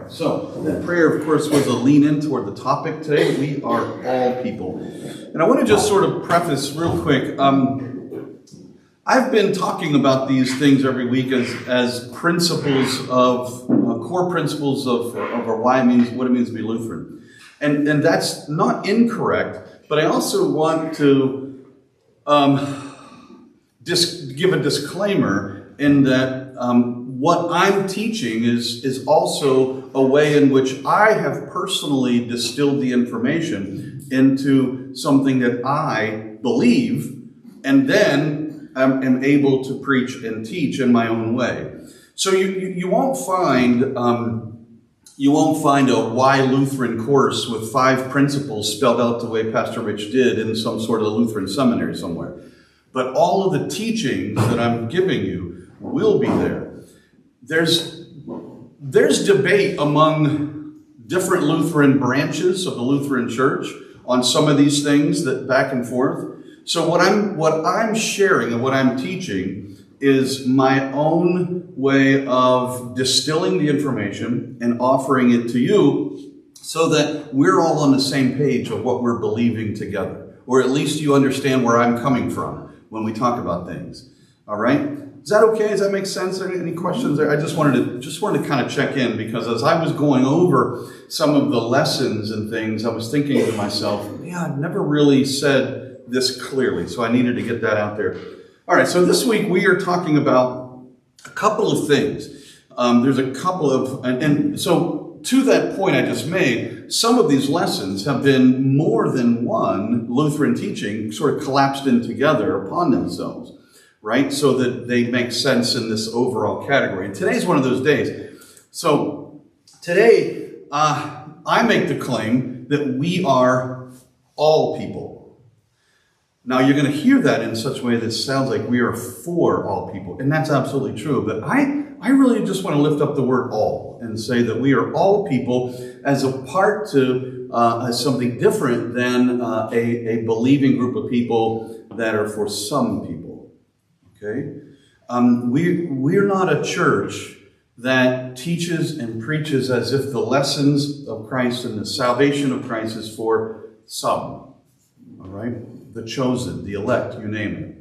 So, that prayer, of course, was a lean in toward the topic today. We are all people. And I want to just sort of preface real quick. I've been talking about these things every week as principles of, core principles of what it means to be Lutheran. And that's not incorrect, but I also want to give a disclaimer in that what I'm teaching is also a way in which I have personally distilled the information into something that I believe, and then am able to preach and teach in my own way. So you won't find a Why Lutheran course with 5 principles spelled out the way Pastor Rich did in some sort of Lutheran seminary somewhere. But all of the teachings that I'm giving you will be there. There's debate among different Lutheran branches of the Lutheran Church on some of these things, that back and forth. So what I'm sharing and what I'm teaching is my own way of distilling the information and offering it to you so that we're all on the same page of what we're believing together. Or at least you understand where I'm coming from when we talk about things. All right? Is that okay? Does that make sense? Any questions there? I just wanted to kind of check in, because as I was going over some of the lessons and things, I was thinking to myself, yeah, I've never really said this clearly, so I needed to get that out there. All right, so this week we are talking about a couple of things. There's a couple of, and so to that point I just made, some of these lessons have been more than one Lutheran teaching sort of collapsed in together upon themselves, right? So that they make sense in this overall category. And today's one of those days. So today, I make the claim that we are all people. Now, you're going to hear that in such a way that sounds like we are for all people. And that's absolutely true. But I really just want to lift up the word all and say that we are all people as a part to, as something different than a believing group of people that are for some people. Okay? We're not a church that teaches and preaches as if the lessons of Christ and the salvation of Christ is for some. All right? The chosen, the elect, you name it.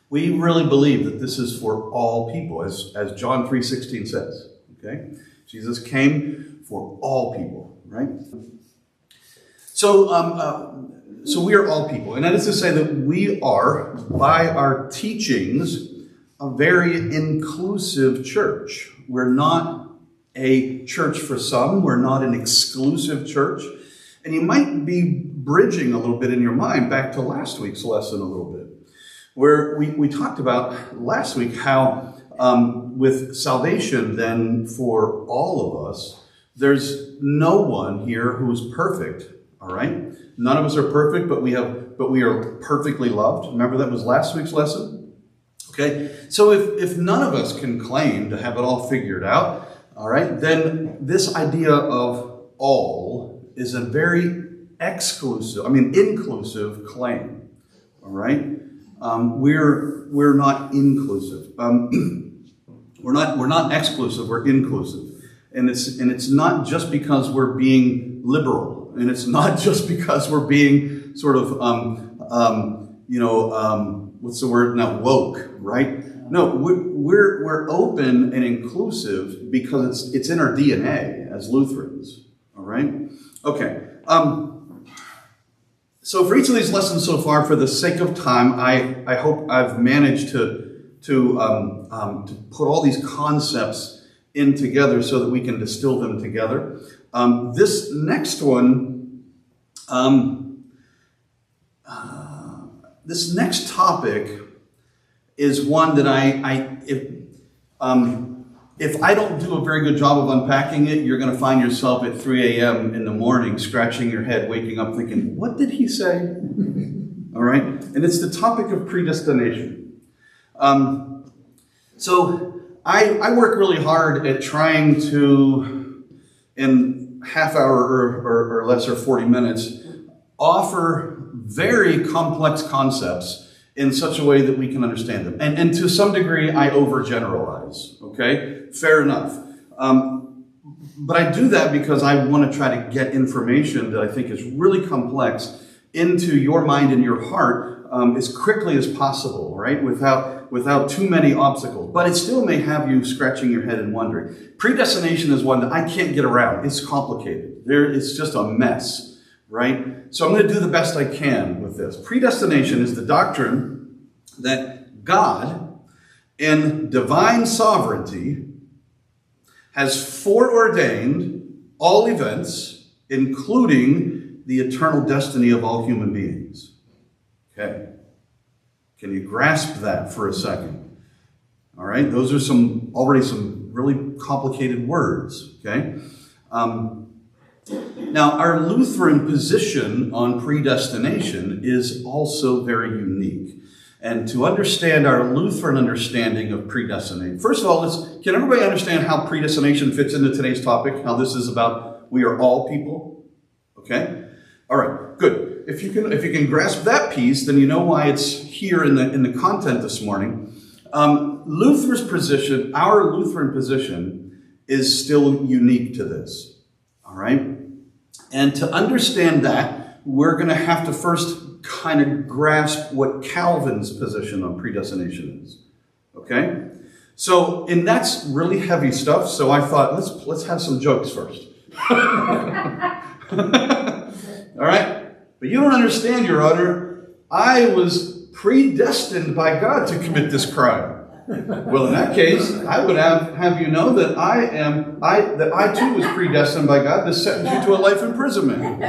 We really believe that this is for all people, as John 3:16 says. Okay? Jesus came for all people, right? So we are all people. And that is to say that we are, by our teachings, a very inclusive church. We're not a church for some. We're not an exclusive church. And you might be bridging a little bit in your mind back to last week's lesson a little bit, where we talked about last week how with salvation then for all of us, there's no one here who's perfect, all right? None of us are perfect, but we are perfectly loved. Remember that was last week's lesson? Okay, so if none of us can claim to have it all figured out, all right, then this idea of all is a very inclusive claim. All right, we're not inclusive. We're not exclusive. We're inclusive, and it's not just because we're being liberal, and it's not just because we're being sort of what's the word now? Woke, right? No, we're open and inclusive because it's in our DNA as Lutherans. All right. Okay. So for each of these lessons so far, for the sake of time, I hope I've managed to put all these concepts in together so that we can distill them together. This next one, this next topic is one that if I don't do a very good job of unpacking it, you're going to find yourself at 3 a.m. in the morning scratching your head, waking up thinking, what did he say? All right? And it's the topic of predestination. So I work really hard at trying to, in half hour or less or 40 minutes, offer very complex concepts in such a way that we can understand them. And to some degree, I overgeneralize, okay? Fair enough. But I do that because I want to try to get information that I think is really complex into your mind and your heart as quickly as possible, right? Without too many obstacles. But it still may have you scratching your head and wondering. Predestination is one that I can't get around. It's complicated. It's just a mess, right? So I'm going to do the best I can with this. Predestination is the doctrine that God, in divine sovereignty, has foreordained all events, including the eternal destiny of all human beings. Okay. Can you grasp that for a second? All right. Those are already some really complicated words. Okay. Now, our Lutheran position on predestination is also very unique. And to understand our Lutheran understanding of predestination, first of all, can everybody understand how predestination fits into today's topic? How this is about we are all people? Okay? All right, good. If you can grasp that piece, then you know why it's here in the content this morning. Luther's position, our Lutheran position, is still unique to this. All right? And to understand that, we're going to have to first kind of grasp what Calvin's position on predestination is. Okay? So, and that's really heavy stuff, so I thought, let's have some jokes first. All right? But you don't understand, Your Honor. I was predestined by God to commit this crime. Well, in that case, I would have you know that I too was predestined by God to sentence you to a life imprisonment.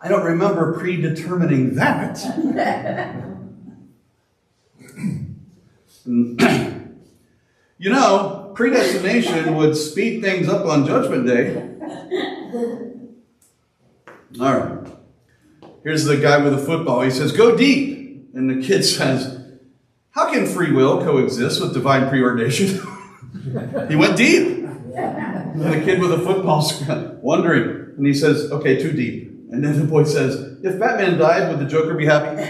I don't remember predetermining that. You know, predestination would speed things up on Judgment Day. All right. Here's the guy with the football. He says, "Go deep." And the kid says, "How can free will coexist with divine preordination?" He went deep. And the kid with the football's wondering. And he says, "Okay, too deep." And then the boy says, "If Batman died, would the Joker be happy?"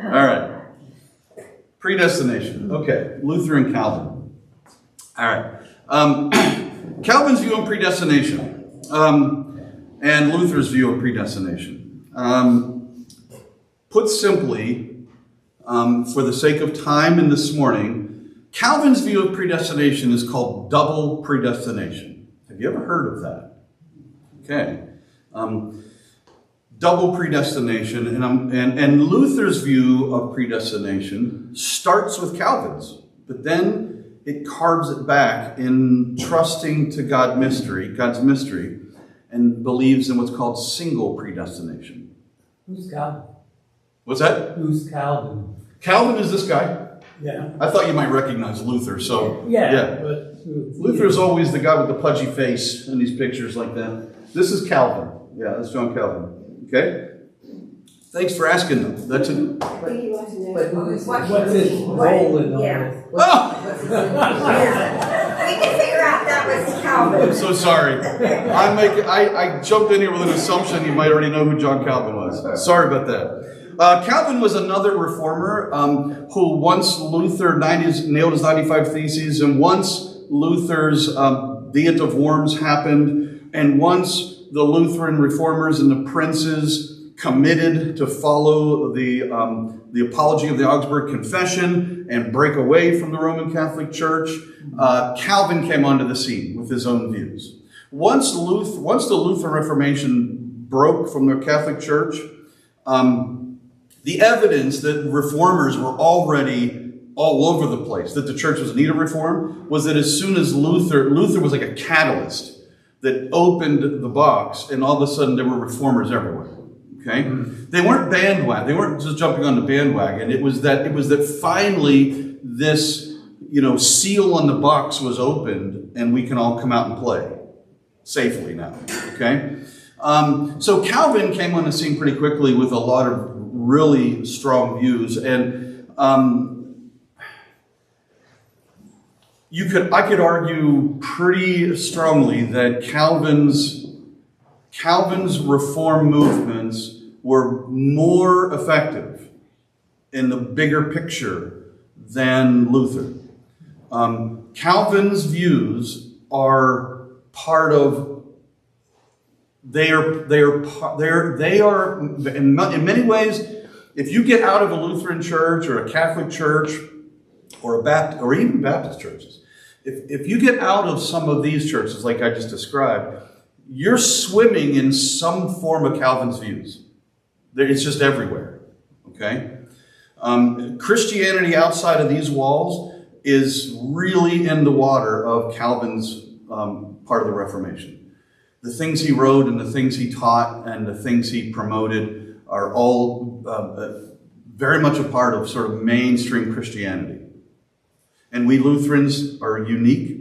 All right. Predestination. Okay. Luther and Calvin. All right. Calvin's view on predestination. And Luther's view of predestination. Put simply, for the sake of time and this morning, Calvin's view of predestination is called double predestination. Have you ever heard of that? Okay. Double predestination. And Luther's view of predestination starts with Calvin's, but then it carves it back in trusting to God's mystery, and believes in what's called single predestination. Who's Calvin? What's that? Who's Calvin? Calvin is this guy. Yeah. I thought you might recognize Luther, so yeah. But Luther's always the guy with the pudgy face in these pictures like that. This is Calvin. Yeah, that's John Calvin. Okay? Thanks for asking them. That's it. But what's his role in all this? We can figure out that was Calvin. I'm so sorry. I jumped in here with an assumption you might already know who John Calvin was. Sorry about that. Calvin was another reformer who once Luther nailed his 95 Theses, and once Luther's Diet of Worms happened, and once the Lutheran reformers and the princes committed to follow the apology of the Augsburg Confession and break away from the Roman Catholic Church, Calvin came onto the scene with his own views. Once the Lutheran Reformation broke from the Catholic Church, the evidence that reformers were already all over the place, that the church was in need of reform, was that as soon as Luther was like a catalyst that opened the box, and all of a sudden there were reformers everywhere. Okay, they weren't bandwagon. They weren't just jumping on the bandwagon. It was that finally this seal on the box was opened, and we can all come out and play safely now. Okay, so Calvin came on the scene pretty quickly with a lot of really strong views, and I could argue pretty strongly that Calvin's reform movements were more effective in the bigger picture than Luther. Calvin's views are part of, they are in many ways, if you get out of a Lutheran church or a Catholic church or a Baptist, or even Baptist churches, if you get out of some of these churches like I just described, you're swimming in some form of Calvin's views. It's just everywhere, okay? Christianity outside of these walls is really in the water of Calvin's part of the Reformation. The things he wrote and the things he taught and the things he promoted are all very much a part of sort of mainstream Christianity. And we Lutherans are unique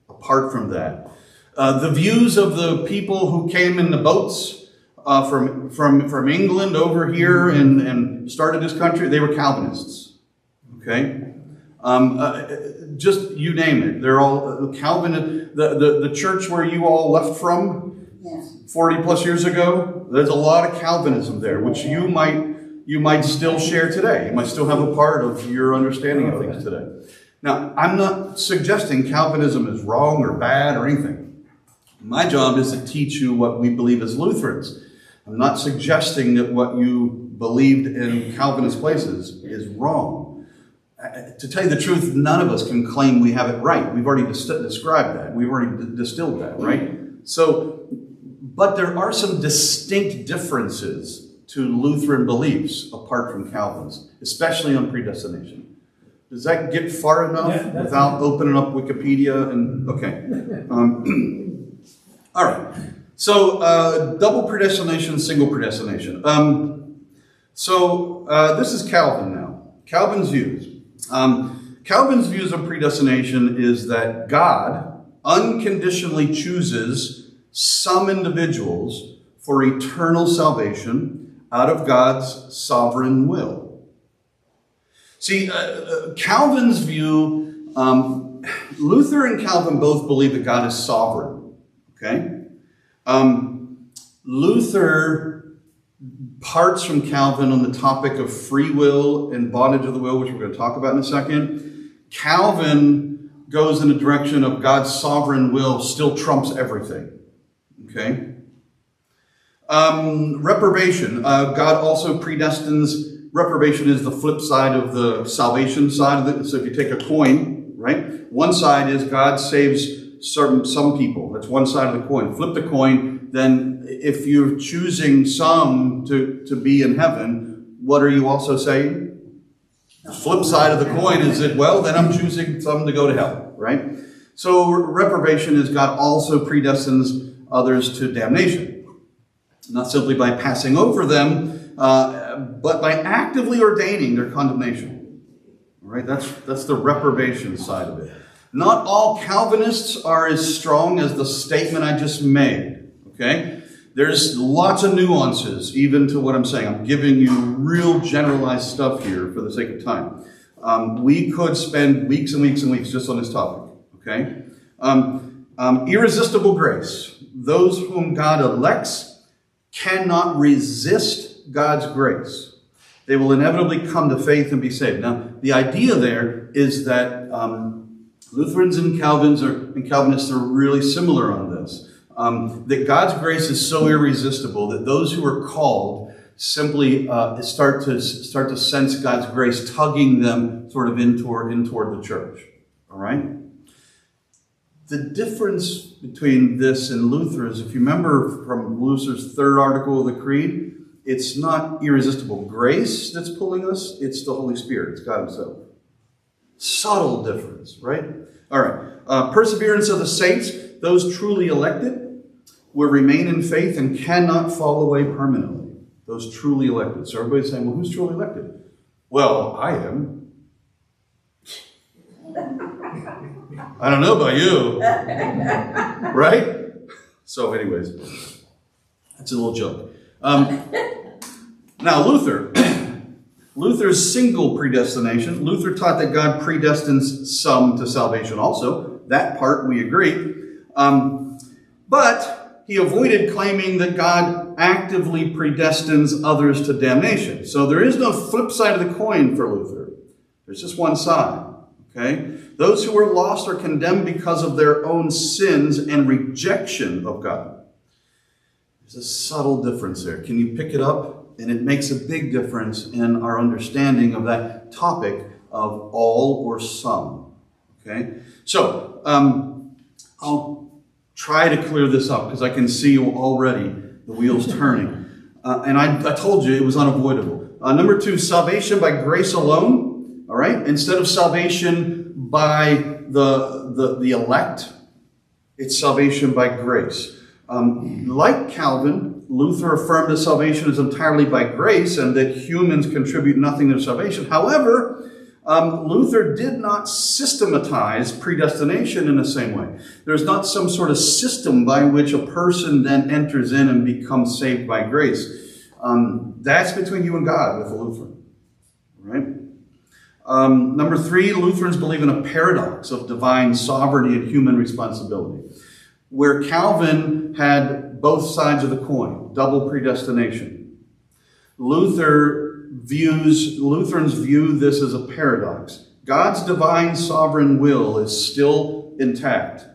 apart from that. The views of the people who came in the boats from England over here and started this country, they were Calvinists. Okay? Just you name it. They're all Calvin. The church where you all left from 40 plus years ago, there's a lot of Calvinism there, which you might still share today. You might still have a part of your understanding of things today. Now, I'm not suggesting Calvinism is wrong or bad or anything. My job is to teach you what we believe as Lutherans. I'm not suggesting that what you believed in Calvinist places is wrong. To tell you the truth, none of us can claim we have it right. We've already described that. We've already distilled that, right? So, but there are some distinct differences to Lutheran beliefs apart from Calvin's, especially on predestination. Does that get far enough without opening up Wikipedia? And okay. All right. So double predestination, single predestination. This is Calvin now. Calvin's views. Calvin's views of predestination is that God unconditionally chooses some individuals for eternal salvation out of God's sovereign will. See, Calvin's view, Luther and Calvin both believe that God is sovereign. Okay? Luther parts from Calvin on the topic of free will and bondage of the will, which we're going to talk about in a second. Calvin goes in the direction of God's sovereign will still trumps everything. Okay? Reprobation. God also predestines. Reprobation is the flip side of the salvation side of it. So if you take a coin, right? One side is God saves some people. That's one side of the coin. Flip the coin, then if you're choosing some to be in heaven, what are you also saying? The flip side of the coin is that, well, then I'm choosing some to go to hell, right? So reprobation is God also predestines others to damnation. Not simply by passing over them, but by actively ordaining their condemnation. All right, that's the reprobation side of it. Not all Calvinists are as strong as the statement I just made. Okay? There's lots of nuances even to what I'm saying. I'm giving you real generalized stuff here for the sake of time. We could spend weeks and weeks and weeks just on this topic. Okay? Irresistible grace. Those whom God elects cannot resist God's grace. They will inevitably come to faith and be saved. Now, the idea there is that Lutherans and Calvinists are really similar on this. That God's grace is so irresistible that those who are called simply start to sense God's grace tugging them sort of in toward the church. All right? The difference between this and Luther is, if you remember from Luther's third article of the Creed, it's not irresistible grace that's pulling us, it's the Holy Spirit, it's God himself. Subtle difference, right? All right. Perseverance of the saints, those truly elected, will remain in faith and cannot fall away permanently. Those truly elected. So everybody's saying, well, who's truly elected? Well, I am. I don't know about you. Right? So anyways, that's a little joke. Now, Luther's single predestination. Luther taught that God predestines some to salvation also. That part we agree. But he avoided claiming that God actively predestines others to damnation. So there is no flip side of the coin for Luther. There's just one side. Okay? Those who are lost are condemned because of their own sins and rejection of God. There's a subtle difference there. Can you pick it up? And it makes a big difference in our understanding of that topic of all or some. Okay? So, I'll try to clear this up because I can see already the wheels turning. And I told you it was unavoidable. Number 2, salvation by grace alone. All right? Instead of salvation by the elect, it's salvation by grace. Like Calvin, Luther affirmed that salvation is entirely by grace and that humans contribute nothing to salvation. However, Luther did not systematize predestination in the same way. There's not some sort of system by which a person then enters in and becomes saved by grace. That's between you and God with a Lutheran. Right? Number 3, Lutherans believe in a paradox of divine sovereignty and human responsibility, where Calvin had both sides of the coin, double predestination. Lutherans view this as a paradox. God's divine sovereign will is still intact,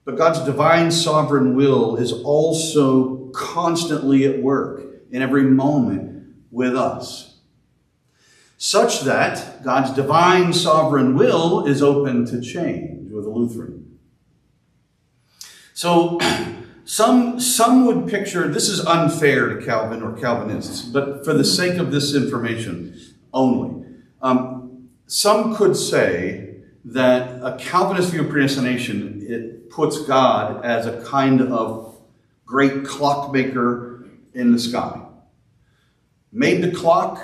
but God's divine sovereign will is also constantly at work in every moment with us, such that God's divine sovereign will is open to change with a Lutheran. So some would picture, this is unfair to Calvin or Calvinists, but for the sake of this information only, some could say that a Calvinist view of predestination, it puts God as a kind of great clockmaker in the sky. Made the clock,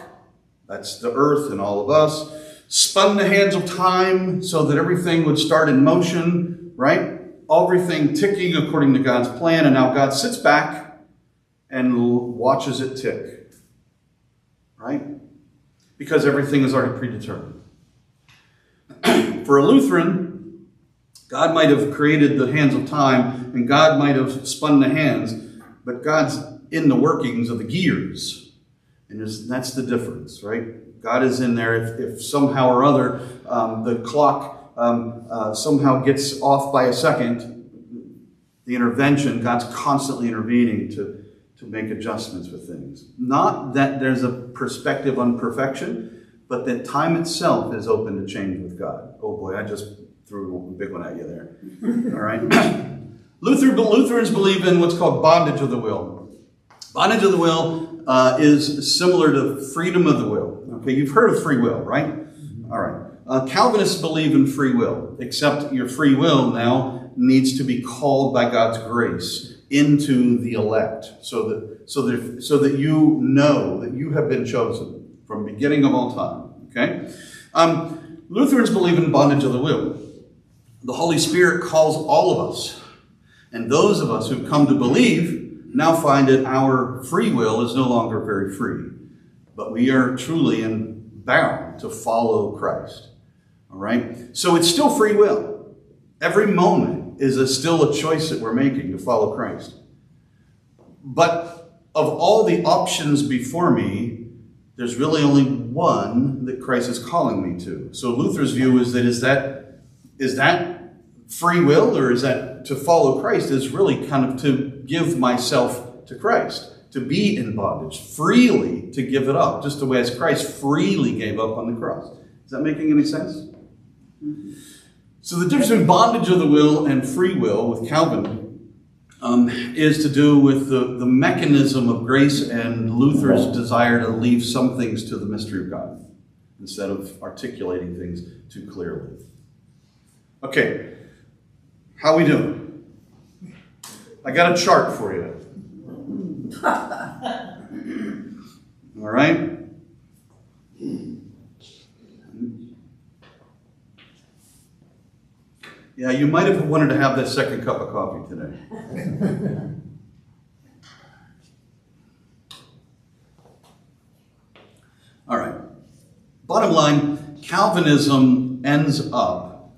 that's the earth and all of us, spun the hands of time so that everything would start in motion, right? Everything ticking according to God's plan, and now God sits back and watches it tick, right? Because everything is already predetermined. For a Lutheran, God might have created the hands of time, and God might have spun the hands, but God's in the workings of the gears. And that's the difference, right? God is in there. If somehow or other the clock somehow gets off by a second, the intervention, God's constantly intervening to make adjustments with things. Not that there's a perspective on perfection, but that time itself is open to change with God. Oh boy, I just threw a big one at you there. All right. Lutherans believe in what's called bondage of the will. Bondage of the will is similar to freedom of the will. Okay, you've heard of free will, right? All right. Calvinists believe in free will, except your free will now needs to be called by God's grace into the elect, so that you know that you have been chosen from beginning of all time. Okay. Lutherans believe in bondage of the will. The Holy Spirit calls all of us, and those of us who've come to believe now find that our free will is no longer very free, but we are truly bound to follow Christ. All right? So it's still free will. Every moment is still a choice that we're making to follow Christ. But of all the options before me, there's really only one that Christ is calling me to. So Luther's view is that free will, or is that to follow Christ is really kind of to give myself to Christ, to be in bondage, freely to give it up, just the way as Christ freely gave up on the cross. Is that making any sense? So the difference between bondage of the will and free will with Calvin is to do with the mechanism of grace and Luther's desire to leave some things to the mystery of God instead of articulating things too clearly. Okay, how we doing? I got a chart for you. All right? Yeah, you might have wanted to have that second cup of coffee today. All right. Bottom line, Calvinism ends up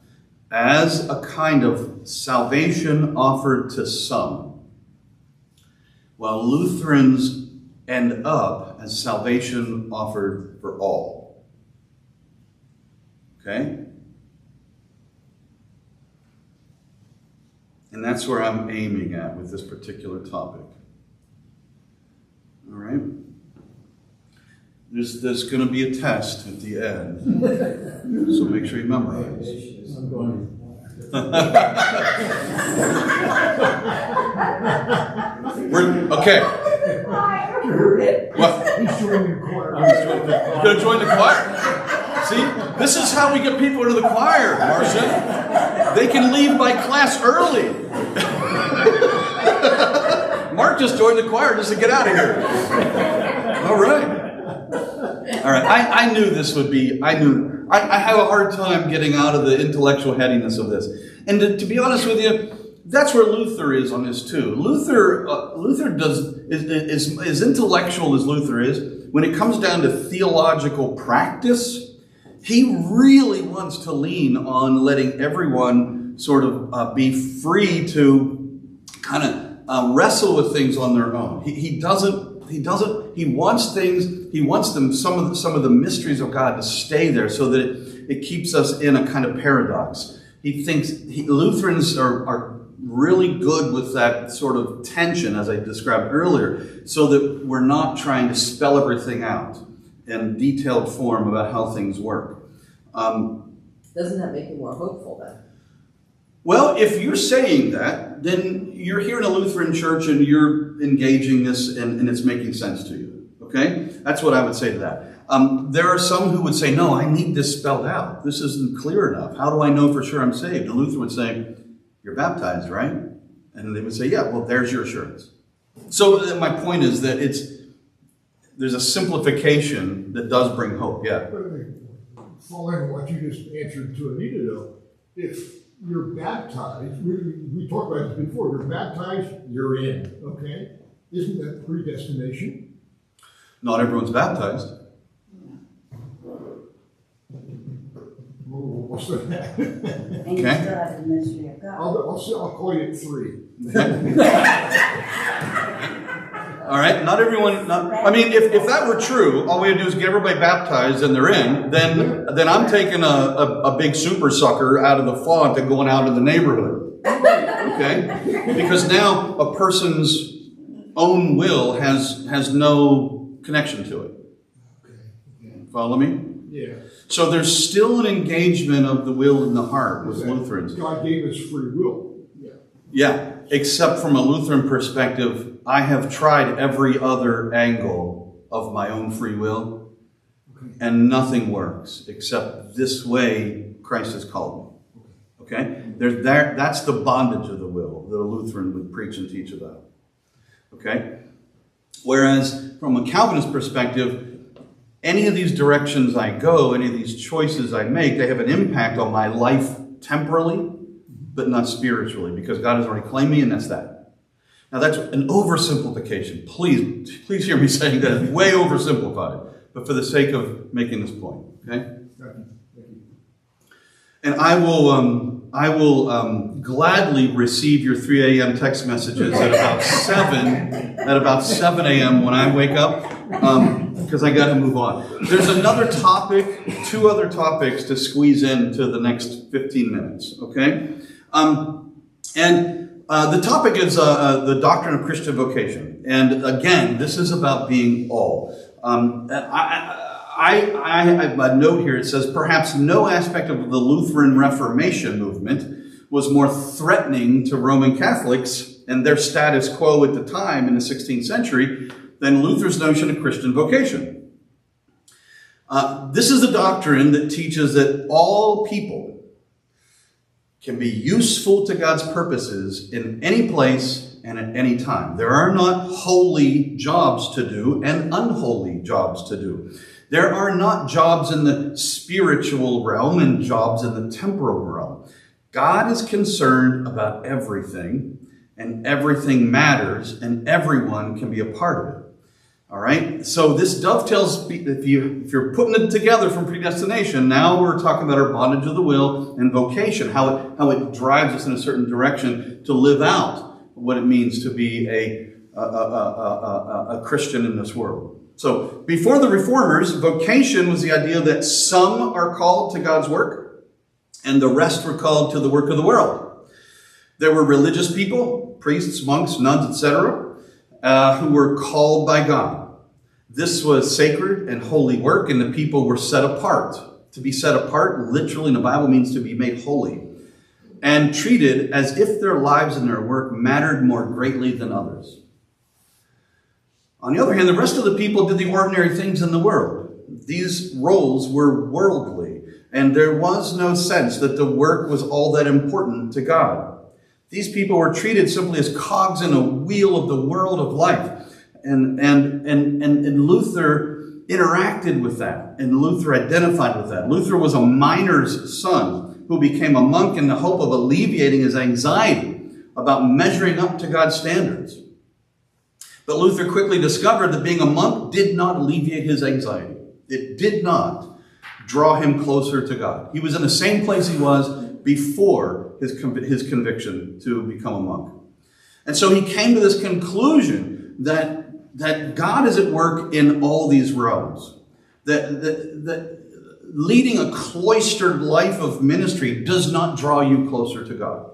as a kind of salvation offered to some, while Lutherans end up as salvation offered for all. Okay? And that's where I'm aiming at with this particular topic. All right? There's going to be a test at the end. So make sure you memorize. I'm going. Okay. What? He's joining the choir. You're going to join the choir? See? This is how we get people into the choir, Marcia. They can leave by class early. Mark just joined the choir just to get out of here. All right. All right. I knew this would be, I have a hard time getting out of the intellectual headiness of this. And to be honest with you, that's where Luther is on this too. Luther is as intellectual as Luther is. When it comes down to theological practice, he really wants to lean on letting everyone sort of be free to kind of wrestle with things on their own. He wants some of the mysteries of God to stay there so that it keeps us in a kind of paradox. He thinks Lutherans are really good with that sort of tension, as I described earlier, so that we're not trying to spell everything out in detailed form about how things work. Doesn't that make you more hopeful then? Well, if you're saying that, then you're here in a Lutheran church and you're engaging this and it's making sense to you. Okay? That's what I would say to that. There are some who would say, no, I need this spelled out. This isn't clear enough. How do I know for sure I'm saved? And Luther would say, you're baptized, right? And they would say, yeah, well, there's your assurance. So my point is that there's a simplification that does bring hope, yeah. Following on what you just answered to Anita, though, if you're baptized, we talked about this before, you're baptized, you're in, okay? Isn't that predestination? Not everyone's baptized. We'll say that. And you still have the mystery of God. I'll call you at 3. All right, not everyone. I mean, if that were true, all we have to do is get everybody baptized and they're in. Then I'm taking a big super sucker out of the font and going out in the neighborhood. Okay, because now a person's own will has no connection to it. Follow me? Yeah. So there's still an engagement of the will and the heart with Lutherans. God gave us free will. Yeah, except from a Lutheran perspective, I have tried every other angle of my own free will, and nothing works except this way Christ has called me. Okay? That's the bondage of the will that a Lutheran would preach and teach about. Okay? Whereas from a Calvinist perspective, any of these directions I go, any of these choices I make, they have an impact on my life temporally, but not spiritually, because God has already claimed me, and that's that. Now, that's an oversimplification. Please hear me saying that it's way oversimplified, but for the sake of making this point, okay? And I will gladly receive your 3 a.m. text messages at about 7 a.m. when I wake up, because I got to move on. There's another topic, 2 other topics to squeeze into the next 15 minutes, okay? The topic is the doctrine of Christian vocation. And again, this is about being all. I have a note here. It says, perhaps no aspect of the Lutheran Reformation movement was more threatening to Roman Catholics and their status quo at the time in the 16th century than Luther's notion of Christian vocation. This is a doctrine that teaches that all people can be useful to God's purposes in any place and at any time. There are not holy jobs to do and unholy jobs to do. There are not jobs in the spiritual realm and jobs in the temporal realm. God is concerned about everything, and everything matters, and everyone can be a part of it. All right? So this dovetails, if you're putting it together from predestination, now we're talking about our bondage of the will and vocation, how it drives us in a certain direction to live out what it means to be a a Christian in this world. So before the Reformers, vocation was the idea that some are called to God's work and the rest were called to the work of the world. There were religious people, priests, monks, nuns, etc., who were called by God. This was sacred and holy work, and the people were set apart. To be set apart, literally in the Bible, means to be made holy and treated as if their lives and their work mattered more greatly than others. On the other hand, the rest of the people did the ordinary things in the world. These roles were worldly, and there was no sense that the work was all that important to God. These people were treated simply as cogs in a wheel of the world of life. And Luther interacted with that, and Luther identified with that. Luther was a miner's son who became a monk in the hope of alleviating his anxiety about measuring up to God's standards. But Luther quickly discovered that being a monk did not alleviate his anxiety. It did not draw him closer to God. He was in the same place he was before his conviction to become a monk. And so he came to this conclusion that God is at work in all these realms. That leading a cloistered life of ministry does not draw you closer to God.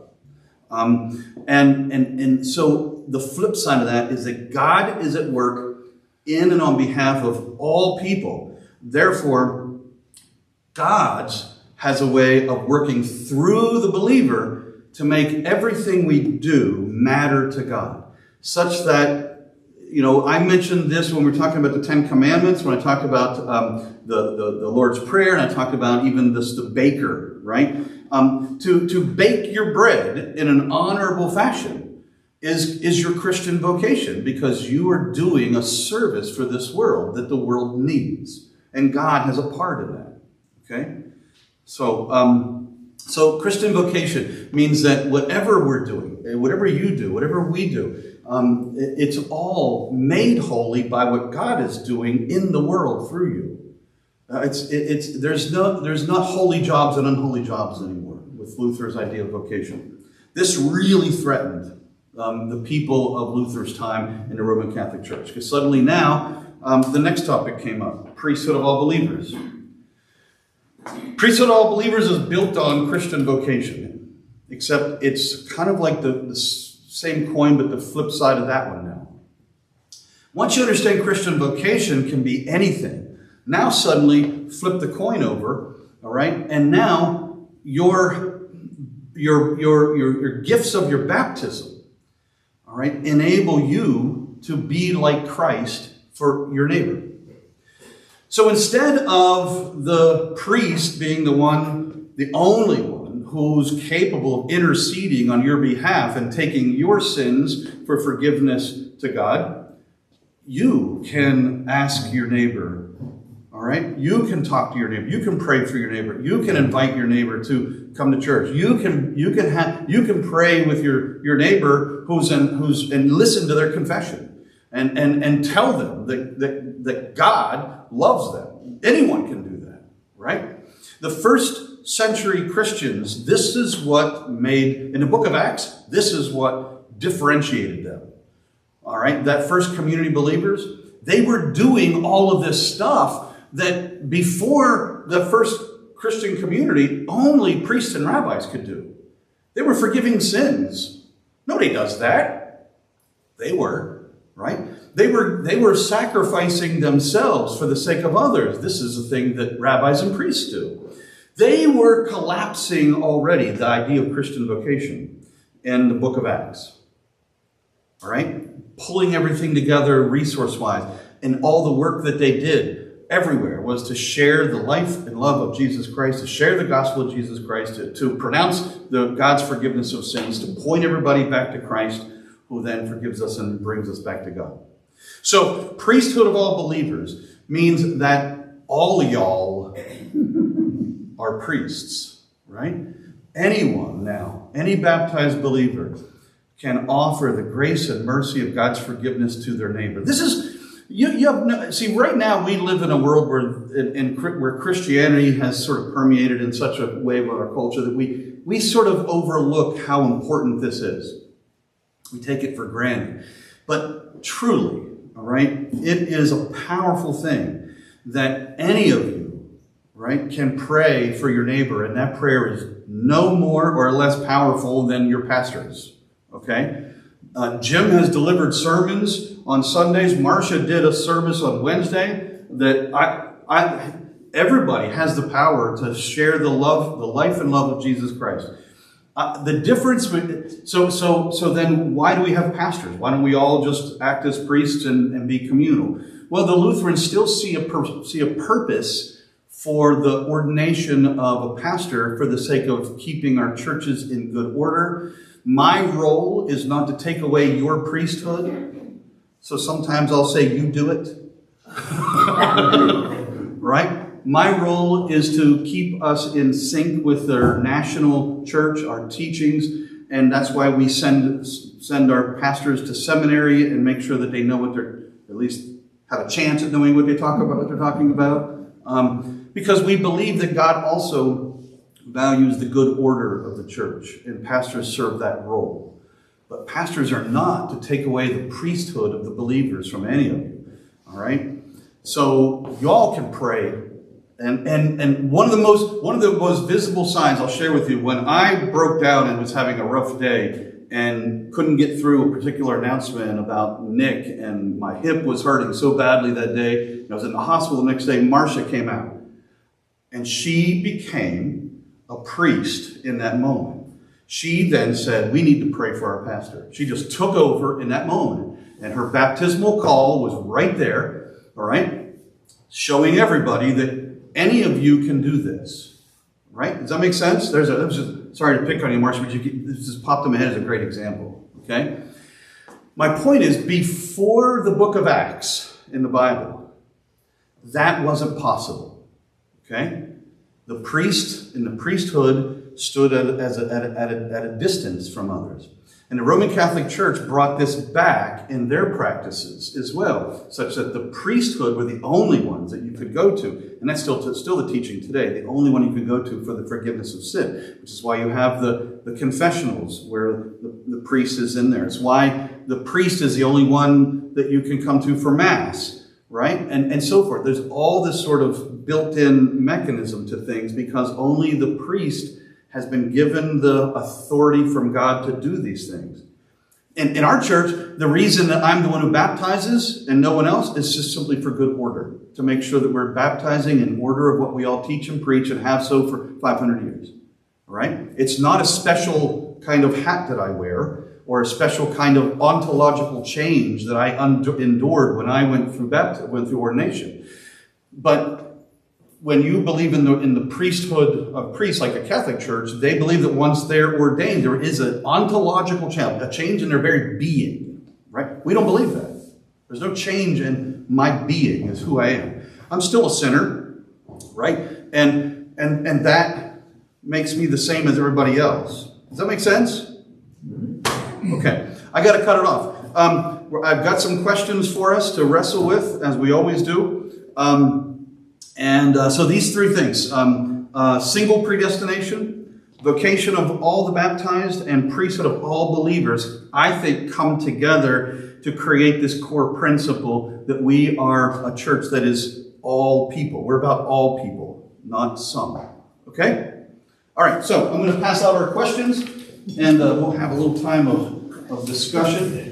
And so the flip side of that is that God is at work in and on behalf of all people. Therefore, God has a way of working through the believer to make everything we do matter to God. Such that, I mentioned this when we were talking about the Ten Commandments, when I talked about the Lord's Prayer, and I talked about even the baker, right? To bake your bread in an honorable fashion is your Christian vocation, because you are doing a service for this world that the world needs. And God has a part in that. Okay? So Christian vocation means that whatever we're doing, whatever you do, whatever we do, it's all made holy by what God is doing in the world through you. There's not holy jobs and unholy jobs anymore with Luther's idea of vocation. This really threatened the people of Luther's time in the Roman Catholic Church, because suddenly now the next topic came up: priesthood of all believers. Priesthood of all believers is built on Christian vocation, except it's kind of like the same coin, but the flip side of that one now. Once you understand Christian vocation can be anything, now suddenly flip the coin over, all right? And now your gifts of your baptism, all right, enable you to be like Christ for your neighbor. So instead of the priest being the only one who's capable of interceding on your behalf and taking your sins for forgiveness to God, you can ask your neighbor, all right? You can talk to your neighbor. You can pray for your neighbor. You can invite your neighbor to come to church. You can pray with your neighbor and listen to their confession and tell them that God loves them. Anyone can do that, right? The first century Christians, this is what made, in the book of Acts, this is what differentiated them. All right? That first community believers, they were doing all of this stuff that before the first Christian community, only priests and rabbis could do. They were forgiving sins. Nobody does that. They were, right? They were sacrificing themselves for the sake of others. This is a thing that rabbis and priests do. They were collapsing already the idea of Christian vocation in the book of Acts. All right? Pulling everything together resource-wise. And all the work that they did everywhere was to share the life and love of Jesus Christ, to share the gospel of Jesus Christ, to pronounce God's forgiveness of sins, to point everybody back to Christ, who then forgives us and brings us back to God. So, priesthood of all believers means that all y'all are priests, right? Anyone now, any baptized believer can offer the grace and mercy of God's forgiveness to their neighbor. This is, see, right now we live in a world where Christianity has sort of permeated in such a way with our culture that we sort of overlook how important this is. We take it for granted. But truly, all right, it is a powerful thing that any of you, right, can pray for your neighbor, and that prayer is no more or less powerful than your pastor's, okay? Jim has delivered sermons on Sundays. Marcia did a service on Wednesday that everybody has the power to share the life and love of Jesus Christ. The difference, so then why do we have pastors? Why don't we all just act as priests and be communal? Well, the Lutherans still see a purpose for the ordination of a pastor for the sake of keeping our churches in good order. My role is not to take away your priesthood. So sometimes I'll say, you do it. Right? My role is to keep us in sync with our national church, our teachings, and that's why we send our pastors to seminary and make sure that they know what they're, at least have a chance at knowing what they're talking about. Because we believe that God also values the good order of the church, and pastors serve that role. But pastors are not to take away the priesthood of the believers from any of you. All right? So y'all can pray. And one of the most visible signs I'll share with you, when I broke down and was having a rough day and couldn't get through a particular announcement about Nick, and my hip was hurting so badly that day, I was in the hospital the next day, Marcia came out. And she became a priest in that moment. She then said, we need to pray for our pastor. She just took over in that moment. And her baptismal call was right there, all right, showing everybody that any of you can do this, right? Does that make sense? Sorry to pick on you, Marcia, but this just popped in my head as a great example, okay? My point is, before the book of Acts in the Bible, that wasn't possible, okay? The priest in the priesthood stood at a distance from others. And the Roman Catholic Church brought this back in their practices as well, such that the priesthood were the only ones that you could go to. And that's still the teaching today, the only one you could go to for the forgiveness of sin, which is why you have the confessionals where the priest is in there. It's why the priest is the only one that you can come to for Mass, right? And so forth. There's all this sort of built-in mechanism to things because only the priest has been given the authority from God to do these things. And in our church, the reason that I'm the one who baptizes and no one else is just simply for good order, to make sure that we're baptizing in order of what we all teach and preach and have so for 500 years. All right? It's not a special kind of hat that I wear or a special kind of ontological change that I endured when I went through ordination. But when you believe in the priesthood of priests, like a Catholic Church, they believe that once they're ordained, there is an ontological change, a change in their very being, right? We don't believe that. There's no change in my being as who I am. I'm still a sinner, right? And that makes me the same as everybody else. Does that make sense? Okay, I got to cut it off. I've got some questions for us to wrestle with, as we always do. So these three things, single predestination, vocation of all the baptized, and priesthood of all believers, I think come together to create this core principle that we are a church that is all people. We're about all people, not some. Okay? All right, so I'm going to pass out our questions, and we'll have a little time of discussion.